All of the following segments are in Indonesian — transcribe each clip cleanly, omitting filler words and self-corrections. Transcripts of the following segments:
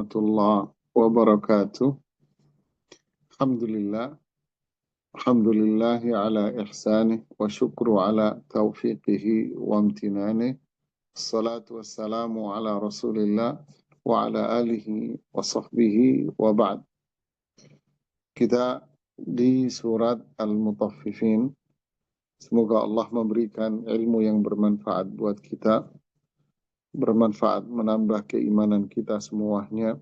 Warahmatullahi wabarakatuh. Alhamdulillah. Alhamdulillahi ala ihsanih wa syukru ala taufiqihi wa amtinanih. Assalatu wassalamu ala rasulillah wa ala alihi wa sahbihi wa ba'd. Kita di surat Al-Mutaffifin. Semoga Allah memberikan ilmu yang bermanfaat buat kita, bermanfaat menambah keimanan kita semuanya,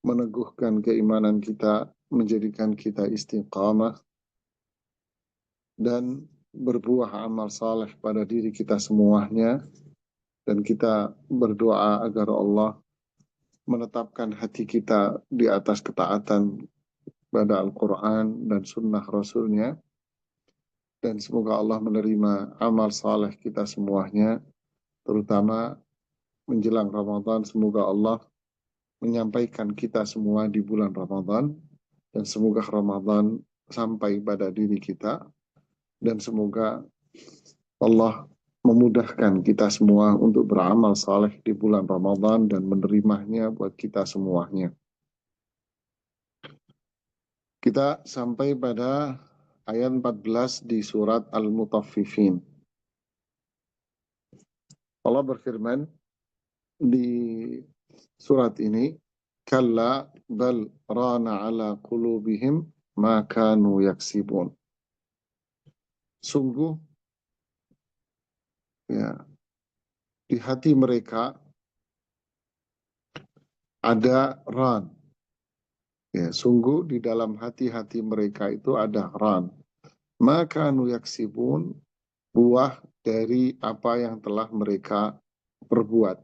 meneguhkan keimanan kita, menjadikan kita istiqamah, dan berbuah amal saleh pada diri kita semuanya. Dan kita berdoa agar Allah menetapkan hati kita di atas ketaatan pada Al-Quran dan sunnah Rasulnya. Dan semoga Allah menerima amal saleh kita semuanya, terutama menjelang Ramadan. Semoga Allah menyampaikan kita semua di bulan Ramadan, dan semoga Ramadan sampai pada diri kita, dan semoga Allah memudahkan kita semua untuk beramal saleh di bulan Ramadan dan menerimanya buat kita semuanya. Kita sampai pada ayat 14 di surat Al-Mutaffifin. Allah berfirman di surat ini, kalla bal rana ala qulubihim ma kanu yaksibun. Sungguh ya, di hati mereka ada ran. Ya, sungguh di dalam hati-hati mereka itu ada ran. Maka nu yaksibun, buah dari apa yang telah mereka perbuat.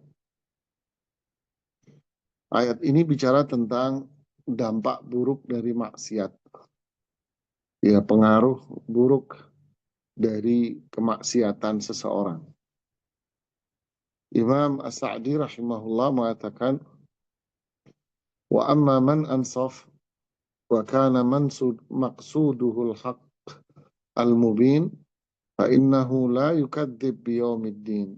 Ayat ini bicara tentang dampak buruk dari maksiat. Ya, pengaruh buruk dari kemaksiatan seseorang. Imam As-Sa'di rahimahullah mengatakan, wa amma man ansaf wa kana maqsuduhul haq al-mubin fa innahu la yukadzib biyaumiddin.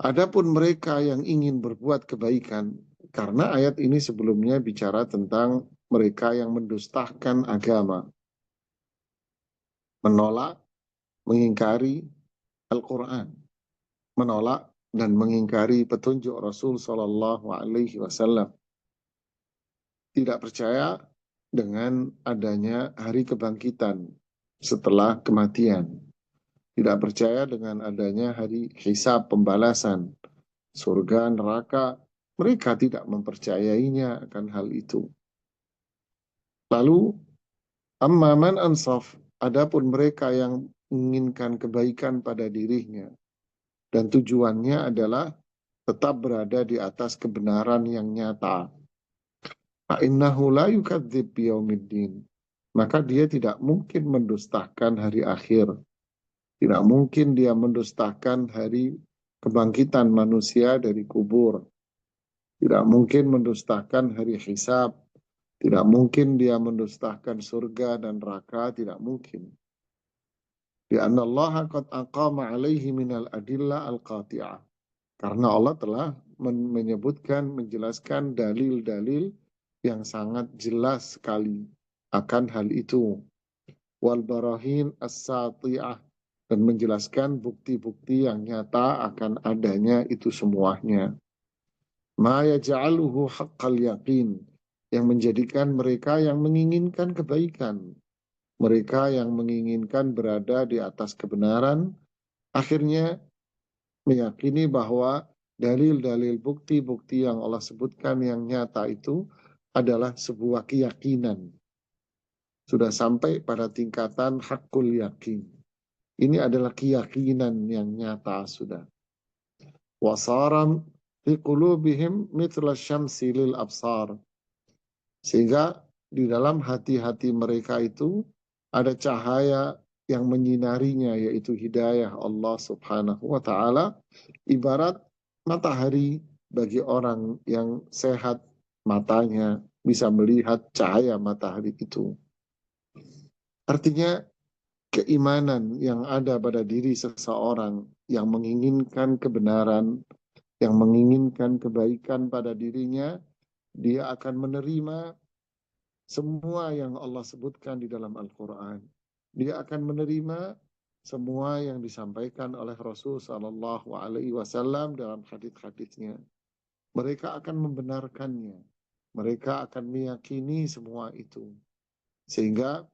Adapun mereka yang ingin berbuat kebaikan, karena ayat ini sebelumnya bicara tentang mereka yang mendustakan agama, menolak, mengingkari Al-Quran, menolak dan mengingkari petunjuk Rasul Shallallahu Alaihi Wasallam, tidak percaya dengan adanya hari kebangkitan setelah kematian, tidak percaya dengan adanya hari hisab pembalasan, surga, neraka. Mereka tidak mempercayainya akan hal itu. Lalu, amman ansaf, adapun mereka yang menginginkan kebaikan pada dirinya, dan tujuannya adalah tetap berada di atas kebenaran yang nyata. Fa'innahu la yukadzib biyaumiddin. Maka dia tidak mungkin mendustakan hari akhir. Tidak mungkin dia mendustakan hari kebangkitan manusia dari kubur. Tidak mungkin mendustakan hari hisab. Tidak mungkin dia mendustakan surga dan neraka. Tidak mungkin. Lianna Allah qad aqama alaihi minal adillah al-qati'ah. Karena Allah telah menyebutkan, menjelaskan dalil-dalil yang sangat jelas sekali akan hal itu. Wal barahin as-sati'ah, dan menjelaskan bukti-bukti yang nyata akan adanya itu semuanya. Ma yaj'aluhu haqqal yaqin, yang menjadikan mereka yang menginginkan kebaikan, mereka yang menginginkan berada di atas kebenaran, akhirnya meyakini bahwa dalil-dalil bukti-bukti yang Allah sebutkan yang nyata itu adalah sebuah keyakinan. Sudah sampai pada tingkatan hakul yakin. Ini adalah keyakinan yang nyata sudah. Wasaram fi qulubihim mithla syamsi lil absar. Sehingga di dalam hati-hati mereka itu ada cahaya yang menyinarinya, yaitu hidayah Allah Subhanahu wa ta'ala, ibarat matahari bagi orang yang sehat matanya bisa melihat cahaya matahari itu. Artinya keimanan yang ada pada diri seseorang yang menginginkan kebenaran, yang menginginkan kebaikan pada dirinya, dia akan menerima semua yang Allah sebutkan di dalam Al-Quran. Dia akan menerima semua yang disampaikan oleh Rasul Sallallahu Alaihi Wasallam dalam hadits-haditsnya. Mereka akan membenarkannya. Mereka akan meyakini semua itu. Sehingga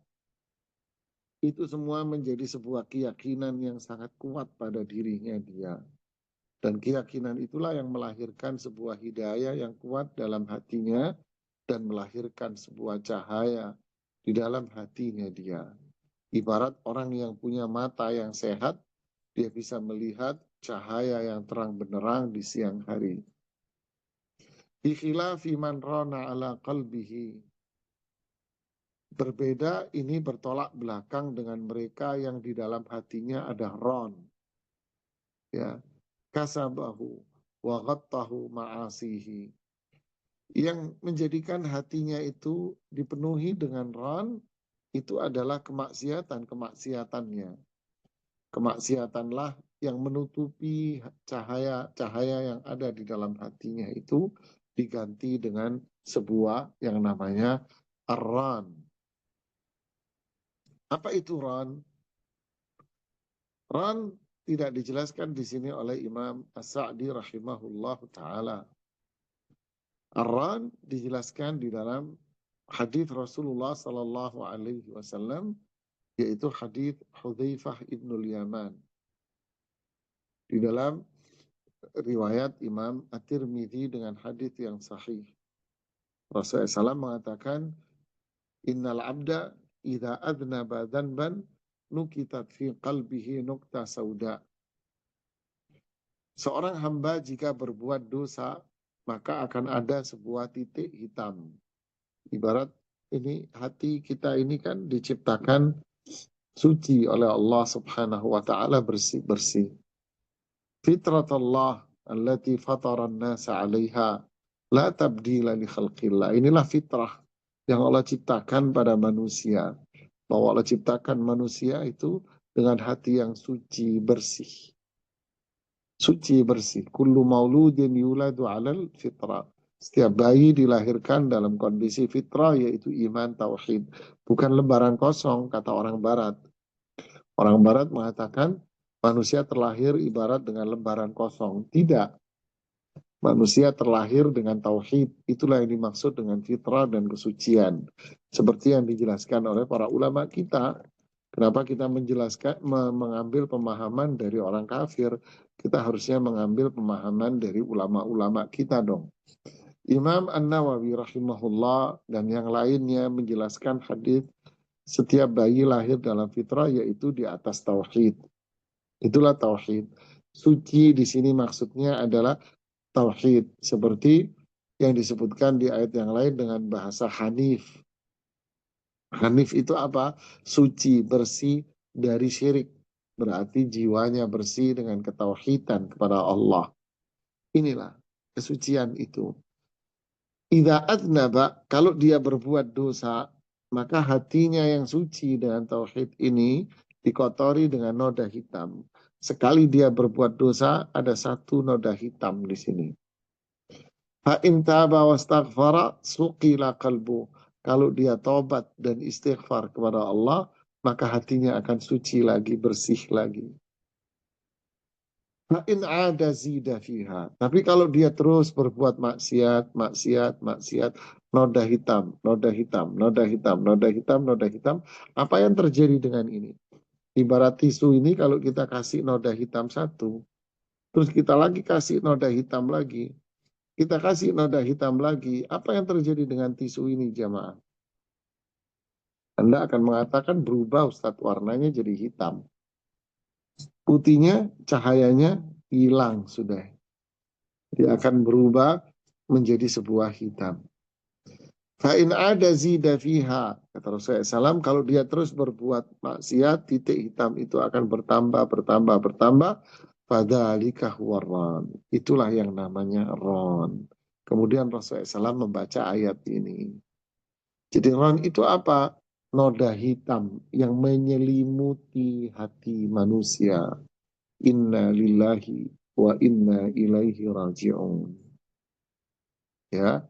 itu semua menjadi sebuah keyakinan yang sangat kuat pada dirinya dia. Dan keyakinan itulah yang melahirkan sebuah hidayah yang kuat dalam hatinya dan melahirkan sebuah cahaya di dalam hatinya dia. Ibarat orang yang punya mata yang sehat, dia bisa melihat cahaya yang terang benderang di siang hari. Bi khilafi man rana ala qalbihi. Berbeda, ini bertolak belakang dengan mereka yang di dalam hatinya ada ron. Ya, kasabahu wa ghattahu ma'asihi. Yang menjadikan hatinya itu dipenuhi dengan ron, itu adalah kemaksiatannya. Kemaksiatanlah yang menutupi cahaya-cahaya yang ada di dalam hatinya itu diganti dengan sebuah yang namanya ar-ran. Apa itu ran? Ran tidak dijelaskan di sini oleh Imam As-Sa'di rahimahullah ta'ala. Ar-ran dijelaskan di dalam hadis Rasulullah sallallahu alaihi wasallam, yaitu hadis Hudzaifah ibnul Yaman. Di dalam riwayat Imam At-Tirmidzi dengan hadis yang sahih. Rasulullah SAW mengatakan, Innal abda idza adnaba dhanban nukitat fi qalbihi nukta sauda. Seorang hamba jika berbuat dosa, maka akan ada sebuah titik hitam. Ibarat ini hati kita ini kan diciptakan suci oleh Allah Subhanahu wa taala, bersih-bersih. Fitratullah allati fataran nasa 'alaiha la tabdila li khalqillah. Inilah fitrah yang Allah ciptakan pada manusia. Bahwa Allah ciptakan manusia itu dengan hati yang suci, bersih. Suci, bersih. Kullu mauludin yuladu 'alal fitrah. Setiap bayi dilahirkan dalam kondisi fitrah, yaitu iman, tauhid. Bukan lembaran kosong, kata orang barat. Orang barat mengatakan manusia terlahir ibarat dengan lembaran kosong. Tidak. Manusia terlahir dengan tauhid. Itulah yang dimaksud dengan fitrah dan kesucian. Seperti yang dijelaskan oleh para ulama kita. Kenapa kita mengambil pemahaman dari orang kafir? Kita harusnya mengambil pemahaman dari ulama-ulama kita dong. Imam An-Nawawi rahimahullah dan yang lainnya menjelaskan hadis setiap bayi lahir dalam fitrah, yaitu di atas tauhid. Itulah tauhid. Suci di sini maksudnya adalah tauhid, seperti yang disebutkan di ayat yang lain dengan bahasa hanif. Hanif itu apa? Suci, bersih dari syirik. Berarti jiwanya bersih dengan ketauhidan kepada Allah. Inilah kesucian itu. Idza adnaba, kalau dia berbuat dosa, maka hatinya yang suci dengan tauhid ini dikotori dengan noda hitam. Sekali dia berbuat dosa, ada satu noda hitam di sini. Fa in taba wastaghfara suqila qalbu. Kalau dia tobat dan istighfar kepada Allah, maka hatinya akan suci lagi, bersih lagi. Fa in ada zida fiha. Tapi kalau dia terus berbuat maksiat, noda hitam, noda hitam, noda hitam, noda hitam, noda hitam, apa yang terjadi dengan ini? Ibarat tisu ini kalau kita kasih noda hitam satu, terus kita lagi kasih noda hitam lagi, kita kasih noda hitam lagi, apa yang terjadi dengan tisu ini jamaah? Anda akan mengatakan berubah Ustadz, warnanya jadi hitam. Putihnya, cahayanya hilang sudah. Dia akan berubah menjadi sebuah hitam. Fa'in ada zida fiha. Kata Rasulullah SAW, kalau dia terus berbuat maksiat, titik hitam itu akan bertambah, bertambah, bertambah. Fadzalika huwa ron. Itulah yang namanya ron. Kemudian Rasulullah SAW membaca ayat ini. Jadi ron itu apa? Noda hitam yang menyelimuti hati manusia. Inna lillahi wa inna ilaihi raji'un. Ya,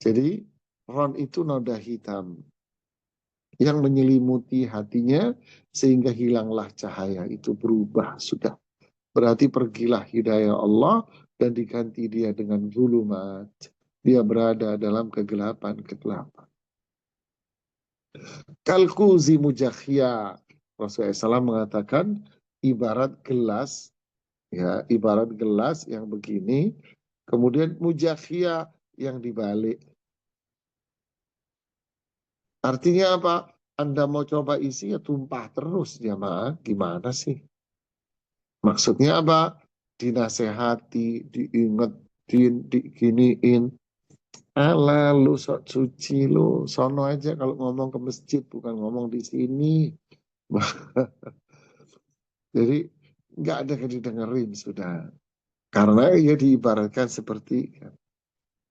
jadi ron itu noda hitam yang menyelimuti hatinya sehingga hilanglah cahaya itu, berubah sudah. Berarti pergilah hidayah Allah dan diganti dia dengan zulumat. Dia berada dalam kegelapan-kegelapan. Kalkuzi mujakhia. Rasulullah SAW mengatakan ibarat gelas, ya, ibarat gelas yang begini, kemudian mujakhia yang dibalik. Artinya apa? Anda mau coba isi ya tumpah terus, jamaah. Gimana sih? Maksudnya apa? Dinasehati, diingetin, diginiin. Alah, lu sok suci lu, sono aja kalau ngomong ke masjid, bukan ngomong di sini. Jadi nggak ada yang didengerin sudah. Karena ia diibaratkan seperti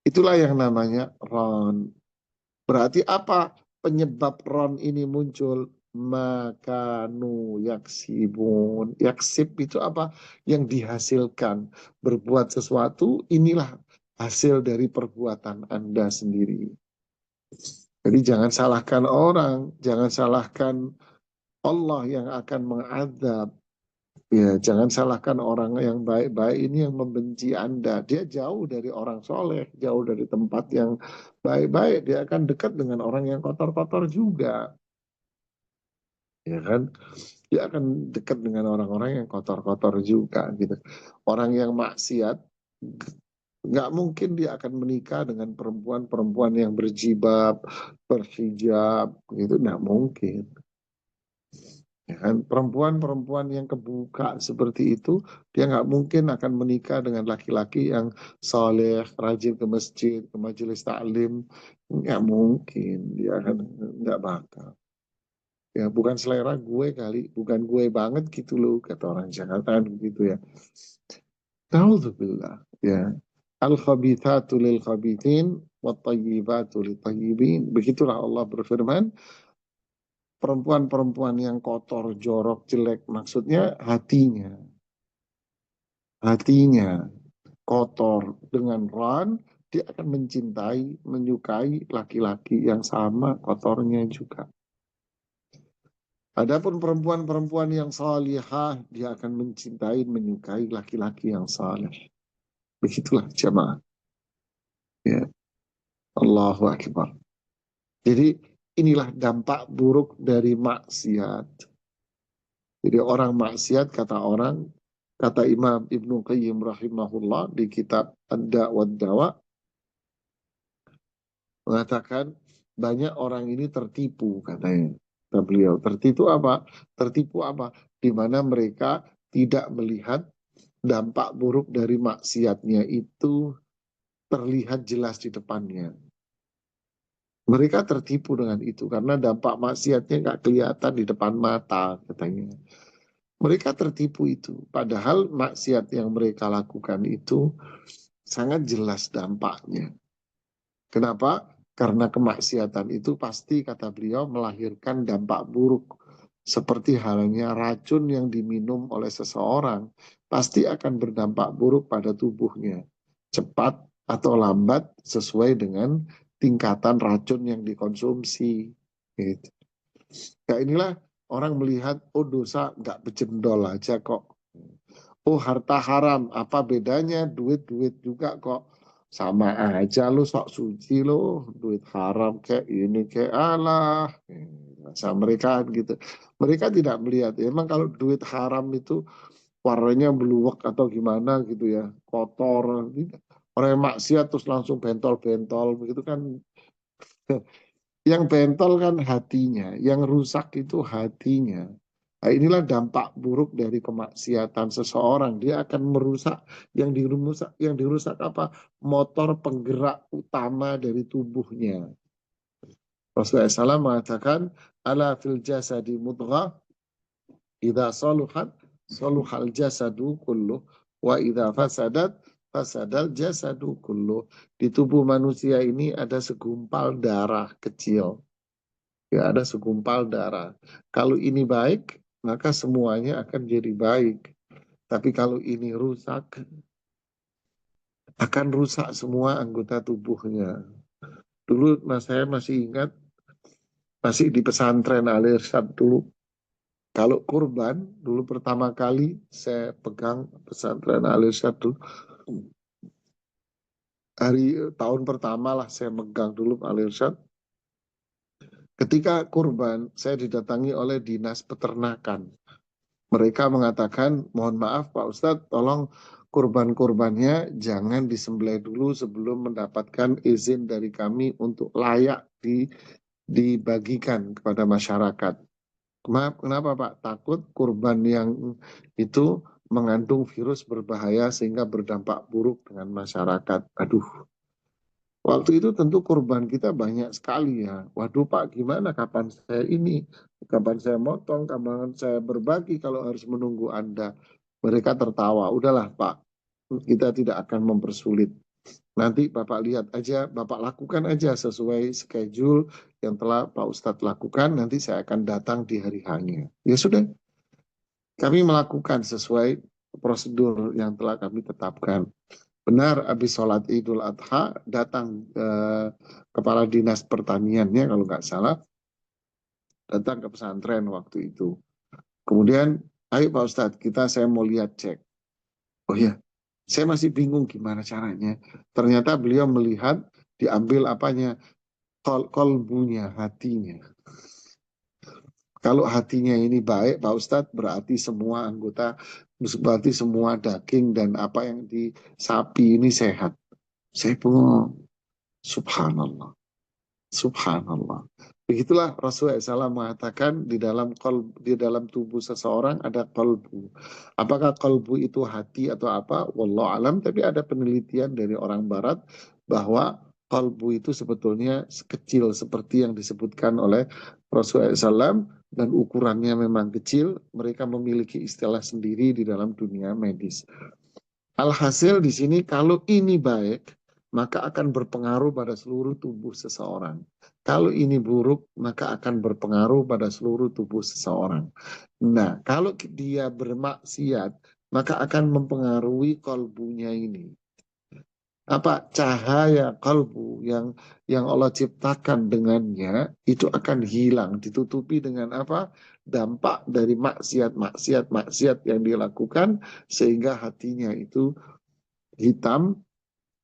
itulah yang namanya ron. Berarti apa penyebab ron ini muncul? Makanu yaksibun. Yaksib itu apa? Yang dihasilkan. Berbuat sesuatu, inilah hasil dari perbuatan Anda sendiri. Jadi jangan salahkan orang, jangan salahkan Allah yang akan mengadab. Ya, jangan salahkan orang yang baik-baik ini yang membenci Anda. Dia jauh dari orang soleh, jauh dari tempat yang baik-baik. Dia akan dekat dengan orang yang kotor-kotor juga. Ya kan? Dia akan dekat dengan orang-orang yang kotor-kotor juga gitu. Orang yang maksiat nggak mungkin dia akan menikah dengan perempuan-perempuan yang berjibab, berhijab, gitu nggak mungkin. Ya kan? Perempuan-perempuan yang kebuka seperti itu, dia nggak mungkin akan menikah dengan laki-laki yang soleh, rajin ke masjid, ke majelis taklim, nggak mungkin, dia akan nggak bakal. Ya bukan selera gue kali, bukan gue banget gitu loh, kata orang Jakarta kan begitu ya. Naudzubillah, ya. Al-khabithatu lil khabithin wa tayyibatu lil tayyibin. Begitulah Allah berfirman, perempuan-perempuan yang kotor, jorok, jelek, maksudnya hatinya. Hatinya kotor dengan ran, dia akan mencintai, menyukai laki-laki yang sama kotornya juga. Adapun perempuan-perempuan yang salihah, dia akan mencintai, menyukai laki-laki yang saleh. Begitulah jemaah. Ya, Allahu Akbar. Jadi inilah dampak buruk dari maksiat. Jadi orang maksiat, kata orang, kata Imam Ibnu Qayyim rahimahullah di kitab Ad-Da' wad Dawa, mengatakan banyak orang ini tertipu, katanya. Kata beliau, tertipu apa? Tertipu apa? Di mana mereka tidak melihat dampak buruk dari maksiatnya itu terlihat jelas di depannya. Mereka tertipu dengan itu karena dampak maksiatnya nggak kelihatan di depan mata, katanya. Mereka tertipu itu, padahal maksiat yang mereka lakukan itu sangat jelas dampaknya. Kenapa? Karena kemaksiatan itu pasti, kata beliau, melahirkan dampak buruk. Seperti halnya racun yang diminum oleh seseorang, pasti akan berdampak buruk pada tubuhnya. Cepat atau lambat sesuai dengan tingkatan racun yang dikonsumsi. Gitu. Ya inilah orang melihat, oh dosa nggak bejendol aja kok. Oh harta haram, apa bedanya? Duit-duit juga kok. Sama aja lu sok suci lu, duit haram kayak ini kayak alah. Sama mereka gitu. Mereka tidak melihat, ya, emang kalau duit haram itu warnanya beluwek atau gimana gitu ya, kotor. Orang yang maksiat terus langsung bentol-bentol begitu kan. Yang bentol kan hatinya, yang rusak itu hatinya. Nah, inilah dampak buruk dari kemaksiatan seseorang. Dia akan merusak yang dirusak apa? Motor penggerak utama dari tubuhnya. Rasulullah SAW mengatakan, ala fil jasadi mudghah, idza saluhat saluhal jasadu kullu, wa idza fasadat fasadal jasadu kullu. Di tubuh manusia ini ada segumpal darah kecil. Ya, ada segumpal darah. Kalau ini baik, maka semuanya akan jadi baik. Tapi kalau ini rusak, akan rusak semua anggota tubuhnya. Dulu saya masih ingat, masih di pesantren Al Irsyad dulu. Kalau kurban, dulu pertama kali saya pegang pesantren Al Irsyad dulu. Tahun pertama lah saya megang dulu Al Irsyad. Ketika kurban, saya didatangi oleh dinas peternakan. Mereka mengatakan, mohon maaf Pak Ustadz, tolong kurban-kurbannya jangan disembelih dulu sebelum mendapatkan izin dari kami untuk layak dibagikan kepada masyarakat. Maaf, kenapa Pak? Takut kurban yang itu mengandung virus berbahaya sehingga berdampak buruk dengan masyarakat. Aduh, waktu itu tentu korban kita banyak sekali ya. Waduh Pak, gimana kapan saya ini? Kapan saya motong? Kapan saya berbagi kalau harus menunggu Anda? Mereka tertawa. Udahlah Pak, kita tidak akan mempersulit. Nanti Bapak lihat aja, Bapak lakukan aja sesuai schedule yang telah Pak Ustadz lakukan. Nanti saya akan datang di hari hanya. Ya sudah, kami melakukan sesuai prosedur yang telah kami tetapkan. Benar, habis sholat Idul Adha datang kepala dinas pertaniannya kalau nggak salah, datang ke pesantren waktu itu. Kemudian, ayo Pak Ustadz, saya mau lihat cek. Oh ya, saya masih bingung gimana caranya. Ternyata beliau melihat diambil apanya, kolbunya, hatinya. Kalau hatinya ini baik, Pak Ustadz, berarti semua anggota, berarti semua daging dan apa yang di sapi ini sehat. Saya bengong. Subhanallah. Subhanallah. Begitulah Rasulullah SAW mengatakan di dalam tubuh seseorang ada kolbu. Apakah kolbu itu hati atau apa? Wallahu alam. Tapi ada penelitian dari orang Barat bahwa kolbu itu sebetulnya kecil seperti yang disebutkan oleh Rasulullah SAW dan ukurannya memang kecil. Mereka memiliki istilah sendiri di dalam dunia medis. Alhasil di sini kalau ini baik, maka akan berpengaruh pada seluruh tubuh seseorang. Kalau ini buruk, maka akan berpengaruh pada seluruh tubuh seseorang. Nah, kalau dia bermaksiat, maka akan mempengaruhi kolbunya ini. Apa cahaya kalbu yang Allah ciptakan dengannya itu akan hilang, ditutupi dengan apa? Dampak dari maksiat yang dilakukan sehingga hatinya itu hitam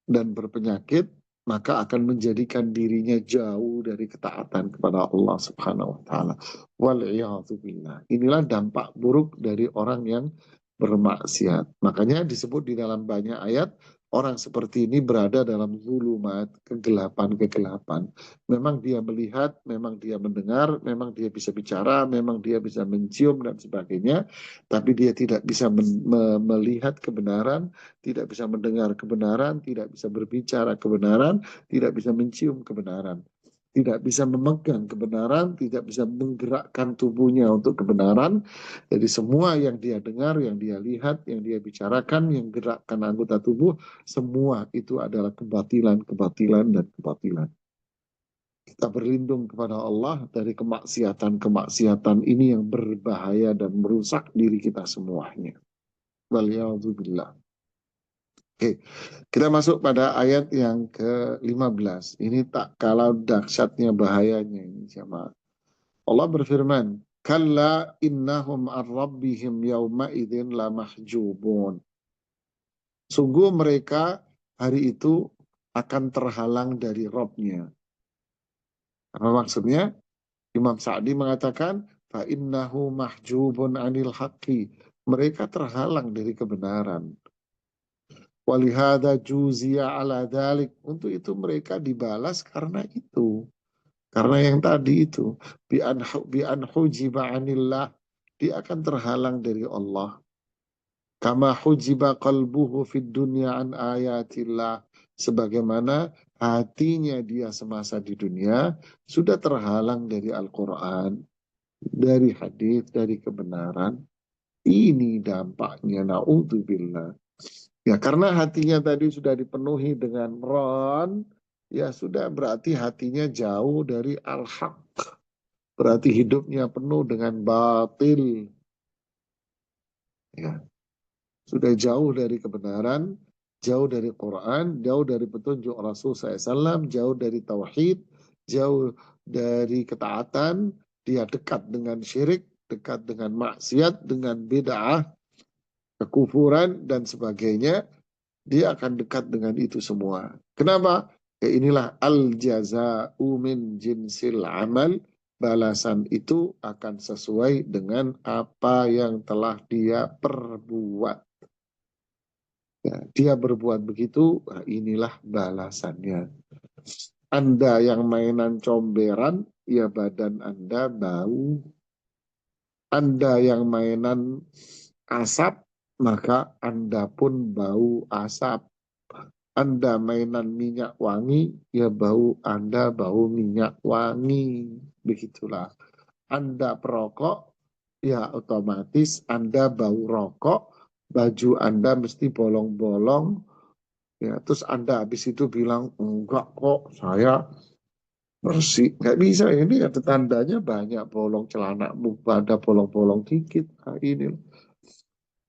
dan berpenyakit, maka akan menjadikan dirinya jauh dari ketaatan kepada Allah Subhanahu wa taala. Wal'iyadzubillah. Inilah dampak buruk dari orang yang bermaksiat. Makanya disebut di dalam banyak ayat, orang seperti ini berada dalam zulumat, kegelapan-kegelapan. Memang dia melihat, memang dia mendengar, memang dia bisa bicara, memang dia bisa mencium dan sebagainya, tapi dia tidak bisa melihat kebenaran, tidak bisa mendengar kebenaran, tidak bisa berbicara kebenaran, tidak bisa mencium kebenaran, tidak bisa memegang kebenaran, tidak bisa menggerakkan tubuhnya untuk kebenaran. Jadi semua yang dia dengar, yang dia lihat, yang dia bicarakan, yang gerakkan anggota tubuh, semua itu adalah kebatilan, kebatilan, dan kebatilan. Kita berlindung kepada Allah dari kemaksiatan-kemaksiatan ini yang berbahaya dan merusak diri kita semuanya. Waliyahudzubillah. Oke, kita masuk pada ayat yang ke-15. Ini tak kalah dahsyatnya bahayanya ini jemaah. Allah berfirman, "Kalla innahum ar-rabbihim yawma idzin lamahjubun." Sungguh mereka hari itu akan terhalang dari Robnya. Apa maksudnya? Imam Sa'di mengatakan, fa innahu mahjubun anil haqqi. Mereka terhalang dari kebenaran. Walihada juzia ala dalik. Untuk itu mereka dibalas karena itu. Karena yang tadi itu. Bi'an hujiba anillah. Dia akan terhalang dari Allah. Kama hujiba qalbuhu fid dunya an ayatillah. Sebagaimana hatinya dia semasa di dunia sudah terhalang dari Al-Quran, dari hadis, dari kebenaran. Ini dampaknya, na'udzubillah. Ya, karena hatinya tadi sudah dipenuhi dengan ron, ya sudah berarti hatinya jauh dari al-haq. Berarti hidupnya penuh dengan batil. Ya. sudah jauh dari kebenaran, jauh dari Quran, jauh dari petunjuk Rasul SAW, jauh dari tauhid, jauh dari ketaatan, dia dekat dengan syirik, dekat dengan maksiat, dengan bid'ah, kekufuran, dan sebagainya, dia akan dekat dengan itu semua. Kenapa? Ya inilah al-jaza'u min jinsil amal, balasan itu akan sesuai dengan apa yang telah dia perbuat. Ya, dia berbuat begitu, nah inilah balasannya. Anda yang mainan comberan, ya badan Anda bau. Anda yang mainan asap, maka Anda pun bau asap. Anda mainan minyak wangi, ya bau Anda bau minyak wangi. Begitulah. Anda perokok, ya otomatis Anda bau rokok, baju Anda mesti bolong-bolong, ya terus Anda habis itu bilang enggak kok saya bersih. Nggak bisa, ini ada tandanya banyak bolong celanamu, ada bolong-bolong dikit. Nah, ini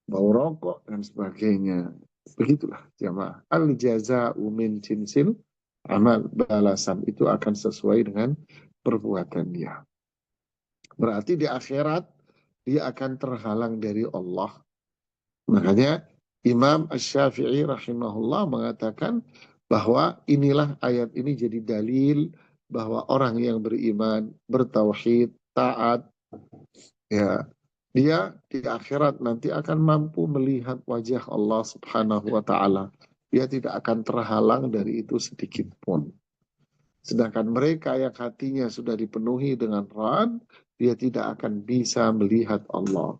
bau rokok dan sebagainya. Begitulah jamaah. Al jaza'u min jinsil amal, balasan itu akan sesuai dengan perbuatan dia. Berarti di akhirat dia akan terhalang dari Allah. Makanya Imam Asy-Syafi'i rahimahullah mengatakan bahwa inilah ayat ini jadi dalil bahwa orang yang beriman, bertauhid, taat, ya dia di akhirat nanti akan mampu melihat wajah Allah Subhanahu wa taala. Dia tidak akan terhalang dari itu sedikit pun. Sedangkan mereka yang hatinya sudah dipenuhi dengan ran, dia tidak akan bisa melihat Allah.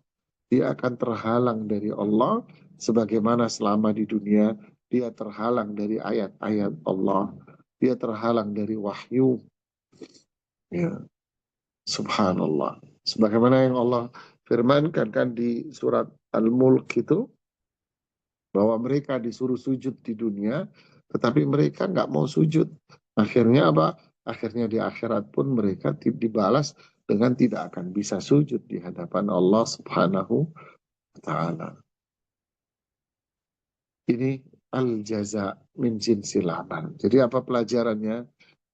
Dia akan terhalang dari Allah sebagaimana selama di dunia dia terhalang dari ayat-ayat Allah. Dia terhalang dari wahyu. Ya, subhanallah. Sebagaimana yang Allah firmankan kan di surat Al-Mulk itu, bahwa mereka disuruh sujud di dunia, tetapi mereka nggak mau sujud. Akhirnya apa? Akhirnya di akhirat pun mereka dibalas dengan tidak akan bisa sujud di hadapan Allah Subhanahu wa Ta'ala. Ini al-jaza min jinsil amal. Jadi apa pelajarannya?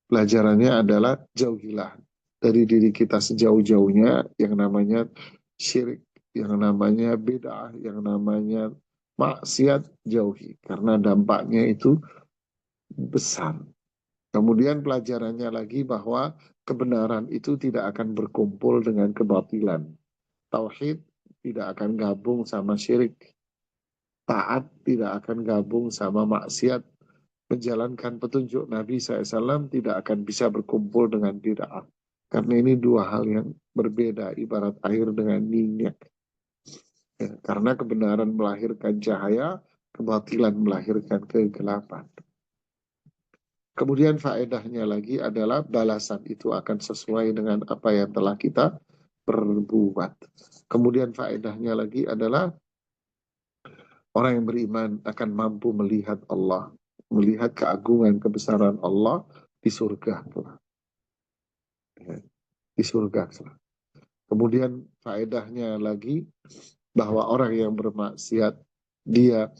Pelajarannya adalah jauhilah dari diri kita sejauh-jauhnya yang namanya syirik, yang namanya bid'ah, yang namanya maksiat, jauhi. Karena dampaknya itu besar. Kemudian pelajarannya lagi bahwa kebenaran itu tidak akan berkumpul dengan kebatilan. Tauhid tidak akan gabung sama syirik. Taat tidak akan gabung sama maksiat. Menjalankan petunjuk Nabi SAW tidak akan bisa berkumpul dengan bid'ah. Karena ini dua hal yang berbeda, ibarat air dengan minyak. Ya, karena kebenaran melahirkan cahaya, kebatilan melahirkan kegelapan. Kemudian faedahnya lagi adalah balasan itu akan sesuai dengan apa yang telah kita perbuat. Kemudian faedahnya lagi adalah orang yang beriman akan mampu melihat Allah, melihat keagungan kebesaran Allah di surga. Ya, di surga. Kemudian faedahnya lagi bahwa orang yang bermaksiat dia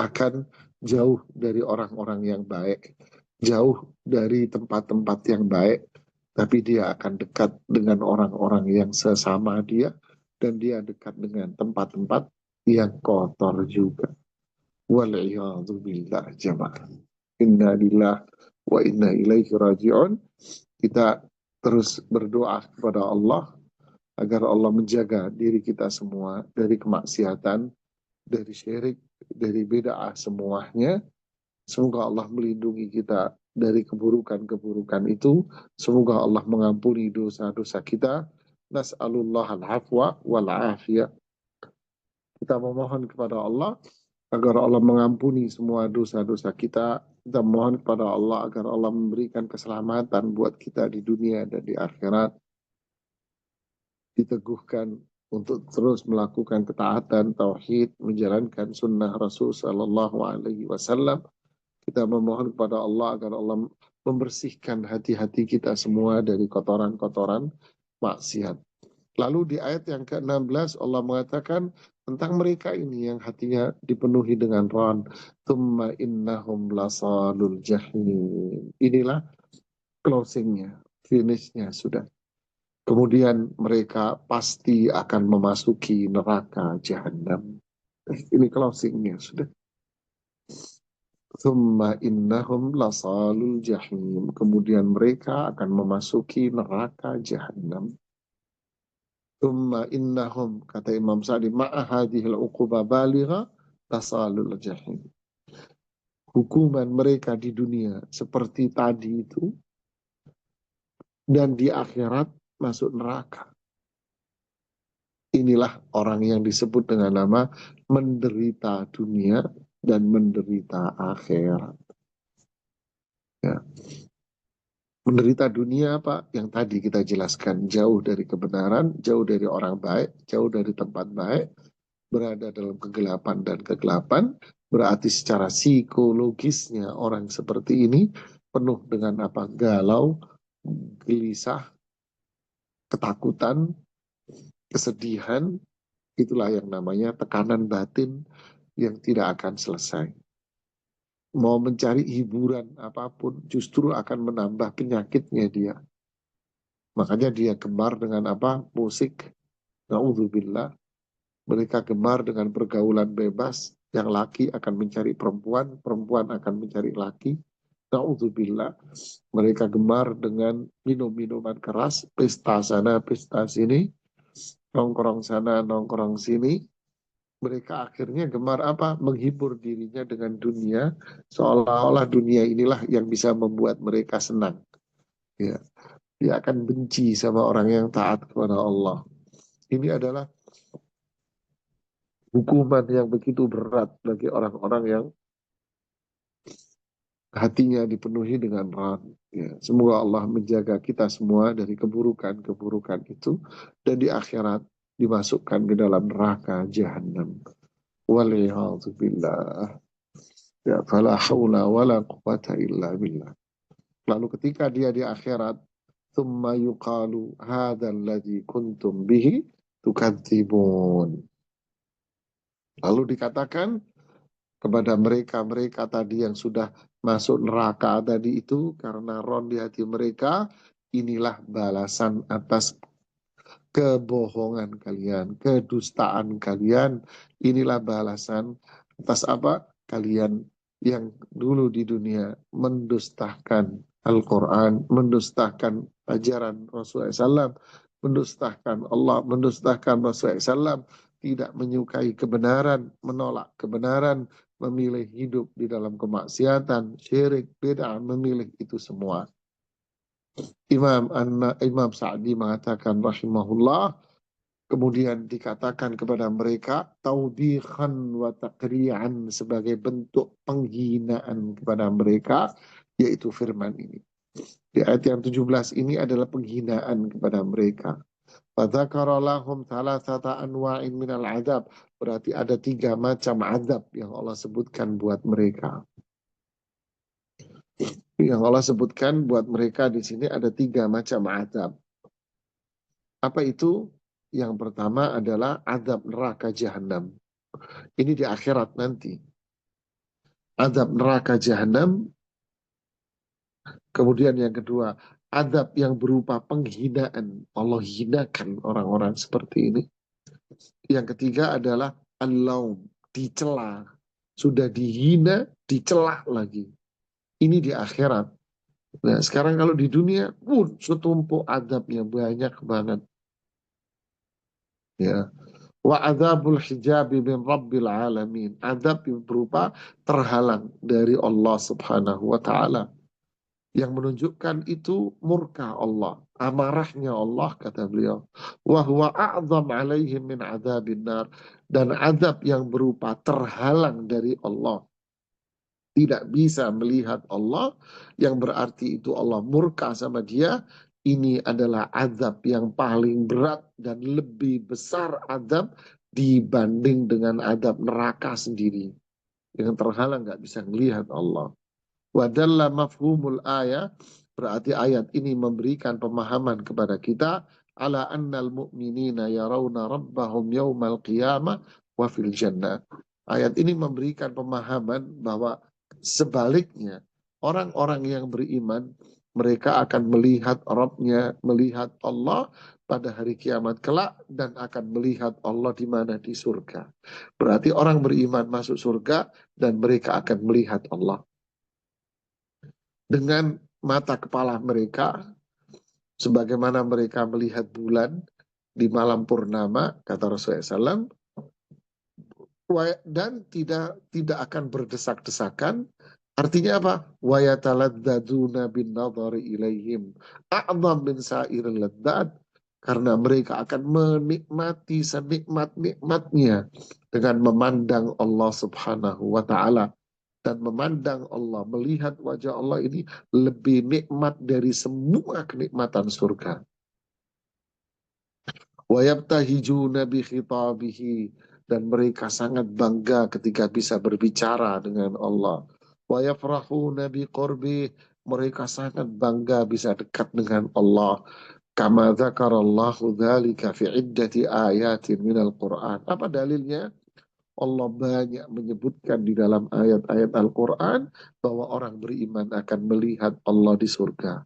akan jauh dari orang-orang yang baik, jauh dari tempat-tempat yang baik, tapi dia akan dekat dengan orang-orang yang sesama dia, dan dia dekat dengan tempat-tempat yang kotor juga. Wal'iyadzubillah jamaah. Inna lillah wa inna ilaihi raji'un. Kita terus berdoa kepada Allah agar Allah menjaga diri kita semua dari kemaksiatan, dari syirik, dari bid'ah semuanya. Semoga Allah melindungi kita dari keburukan-keburukan itu. Semoga Allah mengampuni dosa-dosa kita. Nas'alullah al-afwa wal-afiyah. Kita memohon kepada Allah agar Allah mengampuni semua dosa-dosa kita. Kita mohon kepada Allah agar Allah memberikan keselamatan buat kita di dunia dan di akhirat. Diteguhkan untuk terus melakukan ketaatan, tauhid, menjalankan sunnah Rasul Sallallahu Alaihi Wasallam. Kita memohon kepada Allah agar Allah membersihkan hati-hati kita semua dari kotoran-kotoran maksiat. Lalu di ayat yang ke-16 Allah mengatakan tentang mereka ini yang hatinya dipenuhi dengan ron. Tsumma innahum lasalul jahim. Inilah closingnya, finishnya sudah. Kemudian mereka pasti akan memasuki neraka jahanam. Ini closingnya sudah. Tsumma innahum lasalul jahim. Kemudian mereka akan memasuki neraka jahanam. Tsumma innahum, kata Imam Sa'di, ma'a hadhil uquba baligha lasalul jahim. Hukuman mereka di dunia seperti tadi itu, dan di akhirat masuk neraka. Inilah orang yang disebut dengan nama menderita dunia dan menderita akhirat. Ya. Menderita dunia apa? Yang tadi kita jelaskan, jauh dari kebenaran, jauh dari orang baik, jauh dari tempat baik, berada dalam kegelapan dan kegelapan, berarti secara psikologisnya orang seperti ini penuh dengan apa? Galau, gelisah, ketakutan, kesedihan, itulah yang namanya tekanan batin yang tidak akan selesai. Mau mencari hiburan apapun justru akan menambah penyakitnya dia. Makanya dia gemar dengan apa? Musik. Na'udzubillah. Mereka gemar dengan pergaulan bebas. Yang laki akan mencari perempuan, perempuan akan mencari laki. Na'udzubillah. Mereka gemar dengan minum-minuman keras, pesta sana, pesta sini, nongkrong sana, nongkrong sini. Mereka akhirnya gemar apa? Menghibur dirinya dengan dunia, seolah-olah dunia inilah yang bisa membuat mereka senang. Ya, dia akan benci sama orang yang taat kepada Allah. Ini adalah hukuman yang begitu berat bagi orang-orang yang hatinya dipenuhi dengan ran. Ya, semoga Allah menjaga kita semua dari keburukan-keburukan itu dan di akhirat dimasukkan ke dalam neraka jahanam. Waliyahzubillah. Ya, fala haula wala quwata illa billah. Lalu ketika dia di akhirat, thumma yuqalu hadzal ladzi kuntum bihi tukadzibun. Lalu dikatakan kepada mereka-mereka tadi yang sudah masuk neraka tadi itu karena ron di hati mereka, inilah balasan atas kebohongan kalian, kedustaan kalian, inilah balasan atas apa? Kalian yang dulu di dunia mendustakan Al-Quran, mendustakan ajaran Rasulullah SAW, mendustakan Allah, mendustakan Rasulullah SAW, tidak menyukai kebenaran, menolak kebenaran, memilih hidup di dalam kemaksiatan, syirik, bid'ah, memilih itu semua. Imam Sa'di mengatakan rahimahullah, kemudian dikatakan kepada mereka taubihan wa taqri'an, sebagai bentuk penghinaan kepada mereka, yaitu firman ini. Di ayat yang 17 ini adalah penghinaan kepada mereka. Fadzakara lahum thalathata anwa'in minal adab. Berarti ada 3 macam adab yang Allah sebutkan buat mereka. Yang Allah sebutkan buat mereka di sini ada 3 macam adab. Apa itu? Yang pertama adalah adab neraka jahanam. Ini di akhirat nanti. Adab neraka jahanam. Kemudian yang kedua, adab yang berupa penghinaan. Allah hinakan orang-orang seperti ini. Yang ketiga adalah al-laum, dicela. Sudah dihina, dicela lagi. Ini di akhirat. Nah, sekarang kalau di dunia, setumpuk adabnya banyak banget. Ya. Wa adzabul hijabi min rabbil alamin. Adab yang berupa terhalang dari Allah Subhanahu wa taala. Yang menunjukkan itu murka Allah, amarahnya Allah, kata beliau. Wa huwa a'zam alaihim min adzabin nar, dan adab yang berupa terhalang dari Allah, tidak bisa melihat Allah, yang berarti itu Allah murka sama dia. Ini adalah azab yang paling berat dan lebih besar azab dibanding dengan azab neraka sendiri. Yang terhalang nggak bisa melihat Allah. Wadalla mafhumul ayat, berarti ayat ini memberikan pemahaman kepada kita ala annal mu'minina yarawna rabbahum yawmal qiyamah wa fil jannah. Ayat ini memberikan pemahaman bahwa sebaliknya orang-orang yang beriman mereka akan melihat Rabb-nya, melihat Allah pada hari kiamat kelak dan akan melihat Allah di mana di surga. Berarti orang beriman masuk surga dan mereka akan melihat Allah dengan mata kepala mereka sebagaimana mereka melihat bulan di malam purnama, kata Rasulullah SAW, dan tidak akan berdesak-desakan. Artinya apa? Wa yataladdaduna bin nadhari ilaihim a'dham min sa'iril ladzat, karena mereka akan menikmati senikmat-nikmatnya dengan memandang Allah Subhanahu wa taala, dan memandang Allah, melihat wajah Allah ini lebih nikmat dari semua kenikmatan surga. Wa yabtahijuna bi khitabihi, dan mereka sangat bangga ketika bisa berbicara dengan Allah. Wa yafrahuna bi qurbi, mereka sangat bangga bisa dekat dengan Allah. Kama dzakarallahu dzalika fi iddati ayatin minal Qur'an. Apa dalilnya? Allah banyak menyebutkan di dalam ayat-ayat Al-Quran bahwa orang beriman akan melihat Allah di surga.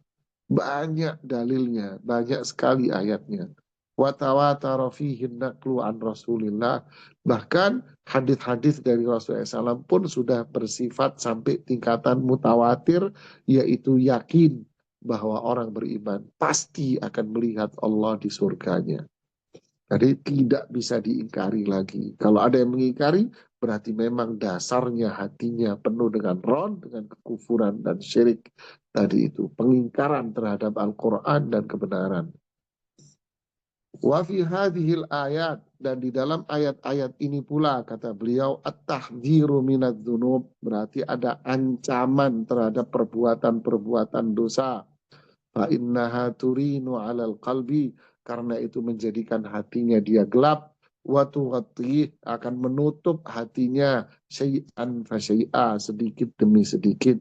Banyak dalilnya, banyak sekali ayatnya. Watawatara fihi naqlu an Rasulillah. Bahkan hadis-hadis dari Rasulullah SAW pun sudah bersifat sampai tingkatan mutawatir, yaitu yakin bahwa orang beriman pasti akan melihat Allah di surganya. Jadi tidak bisa diingkari lagi. Kalau ada yang mengingkari, berarti memang dasarnya hatinya penuh dengan ron, dengan kekufuran dan syirik tadi itu. Pengingkaran terhadap Al-Quran dan kebenaran. Wa fi hadhil ayat, dan di dalam ayat-ayat ini pula kata beliau at-tahdhiru minadz dzunub, berarti ada ancaman terhadap perbuatan-perbuatan dosa. Fa innaha turinu 'alal qalbi, karena itu menjadikan hatinya dia gelap, wa tughatti, akan menutup hatinya syai'an fa syai'a, sedikit demi sedikit,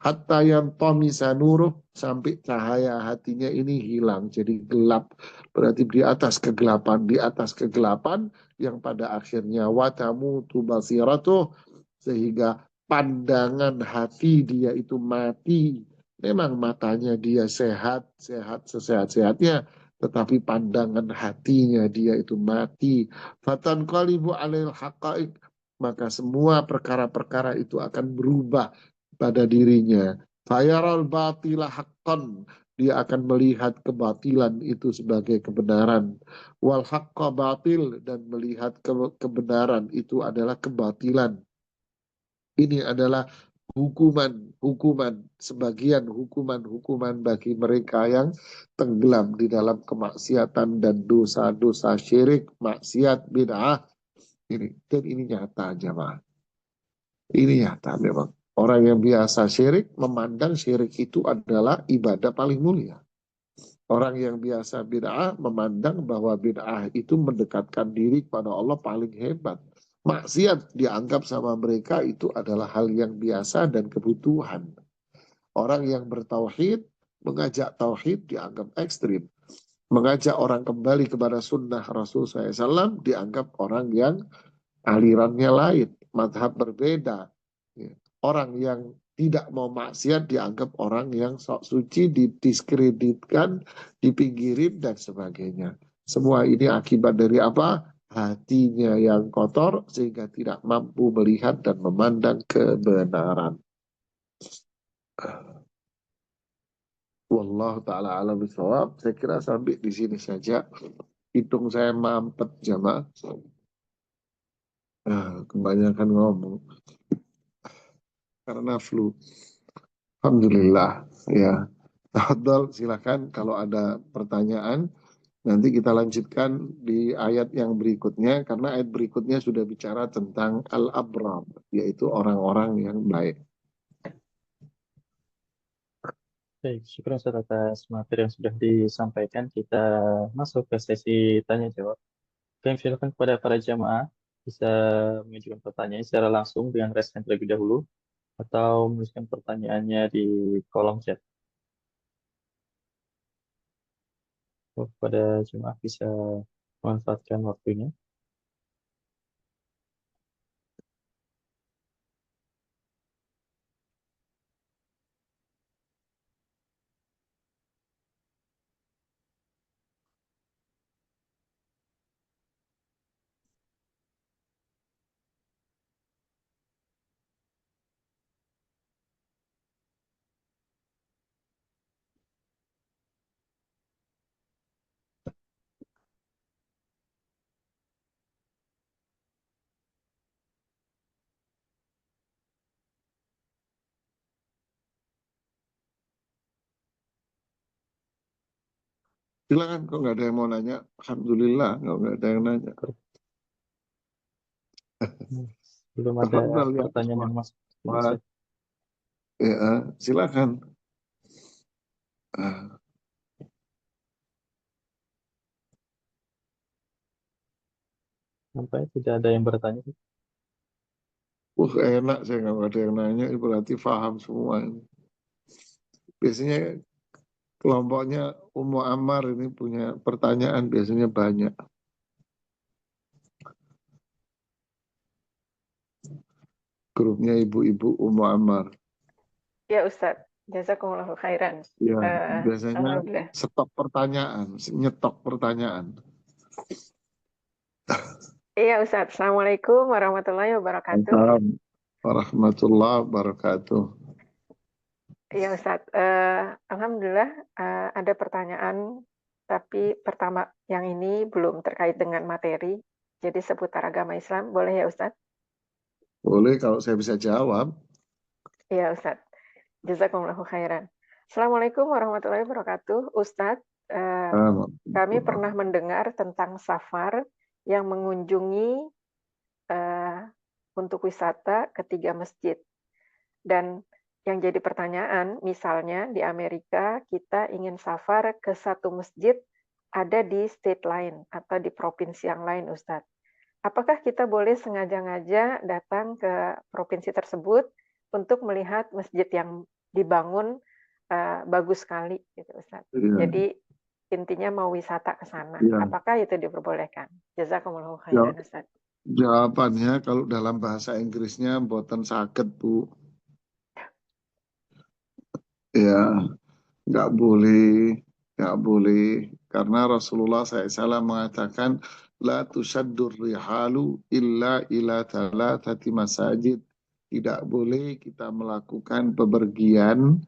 hatta yang tamisa nuruh, sampai cahaya hatinya ini hilang jadi gelap. Berarti di atas kegelapan yang pada akhirnya watamu tu basiratuh, sehingga pandangan hati dia itu mati. Memang matanya dia sehat, sehat sesehat-sehatnya, tetapi pandangan hatinya dia itu mati. Fatan qalibu alail haqa'iq, maka semua perkara-perkara itu akan berubah pada dirinya. Fayaral batila haqqan, dia akan melihat kebatilan itu sebagai kebenaran. Wal haqqa batil, dan melihat kebenaran itu adalah kebatilan. Ini adalah hukuman sebagian hukuman bagi mereka yang tenggelam di dalam kemaksiatan dan dosa-dosa syirik, maksiat, bid'ah. Dan ini nyata, jamaah. Ini nyata memang. Orang yang biasa syirik memandang syirik itu adalah ibadah paling mulia. Orang yang biasa bid'ah memandang bahwa bid'ah itu mendekatkan diri kepada Allah paling hebat. Maksiat dianggap sama mereka itu adalah hal yang biasa dan kebutuhan. Orang yang bertauhid, mengajak tauhid dianggap ekstrim. Mengajak orang kembali kepada sunnah Rasul SAW dianggap orang yang alirannya lain, madhab berbeda. Ya. Orang yang tidak mau maksiat dianggap orang yang sok suci, didiskreditkan, dipinggirin, dan sebagainya. Semua ini akibat dari apa? Hatinya yang kotor sehingga tidak mampu melihat dan memandang kebenaran. Wallahu ta'ala alam bisawab. Saya kira sampai di sini saja. Hidung saya mampet, jamaah. Kebanyakan ngomong karena flu. Alhamdulillah, ya. Tafadhol, silakan kalau ada pertanyaan. Nanti kita lanjutkan di ayat yang berikutnya, karena ayat berikutnya sudah bicara tentang al-abrar, yaitu orang-orang yang baik. Baik, syukur Ustaz atas materi yang sudah disampaikan. Kita masuk ke sesi tanya jawab. Kami silakan kepada para jamaah bisa mengajukan pertanyaan secara langsung dengan raise hand terlebih dahulu atau menuliskan pertanyaannya di kolom chat. Kepada jemaah bisa memanfaatkan waktunya. Silakan, kok nggak ada yang mau nanya? Alhamdulillah, nggak ada yang nanya. Hmm, Belum ada Tafadhal ya pertanyaan Ikhwan. yang masuk. Ya, Wah, Ustaz. ya, silakan. Ah, Sampai tidak ada yang bertanya. enak saya nggak ada yang nanya, ini berarti paham semua ini. Biasanya kelompoknya Ummu Ammar ini punya pertanyaan biasanya banyak. Grupnya ibu-ibu Ummu Ammar. Ya Ustadz, jazakumullahu khairan. Ya, Eh, biasanya Alhamdulillah. stok pertanyaan, nyetok pertanyaan. Iya Ustadz, Assalamualaikum warahmatullahi wabarakatuh. Assalamualaikum warahmatullahi wabarakatuh. Iya Ustadz, Alhamdulillah ada pertanyaan, tapi pertama yang ini belum terkait dengan materi, jadi seputar agama Islam, boleh ya Ustadz? Boleh kalau saya bisa jawab. Iya Ustadz, jazakumullahu khairan. Assalamualaikum warahmatullahi wabarakatuh. Ustadz, kami pernah mendengar tentang safar yang mengunjungi untuk wisata ke 3 masjid. Dan yang jadi pertanyaan, misalnya di Amerika kita ingin safar ke satu masjid ada di state lain atau di provinsi yang lain, Ustadz. Apakah kita boleh sengaja-ngaja datang ke provinsi tersebut untuk melihat masjid yang dibangun bagus sekali, gitu, Ustadz. Iya, Jadi intinya mau wisata ke sana. iya. Apakah itu diperbolehkan? Jazakumullahu Ja- khairan, Ustadz. Jawabannya kalau dalam bahasa Inggrisnya mboten saged, Bu. Ya, nggak boleh, nggak boleh. Karena Rasulullah SAW mengatakan, La tushaddur rihalu illa ila thalathati masajid. Tidak boleh kita melakukan bepergian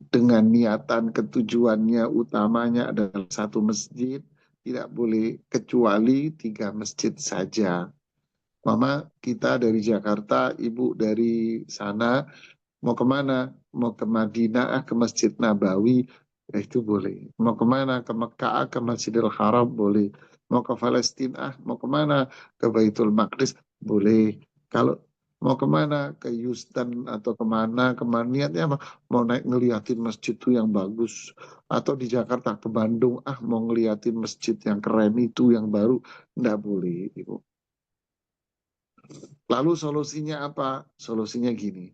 dengan niatan ketujuannya utamanya adalah satu masjid. Tidak boleh kecuali 3 masjid saja. Mama, kita dari Jakarta, ibu dari sana, mau kemana? Mau ke Madinah, ke Masjid Nabawi, itu boleh. Mau kemana? Ke Mekah, ke Masjidil Haram, boleh. Mau ke Palestina, mau kemana? Ke Baitul Maqdis, boleh. Kalau mau kemana? Ke Houston atau kemana niatnya apa? Mau naik ngeliatin masjid itu yang bagus. Atau di Jakarta ke Bandung, mau ngeliatin masjid yang keren itu, yang baru. Nggak boleh, Ibu. Lalu solusinya apa? Solusinya gini.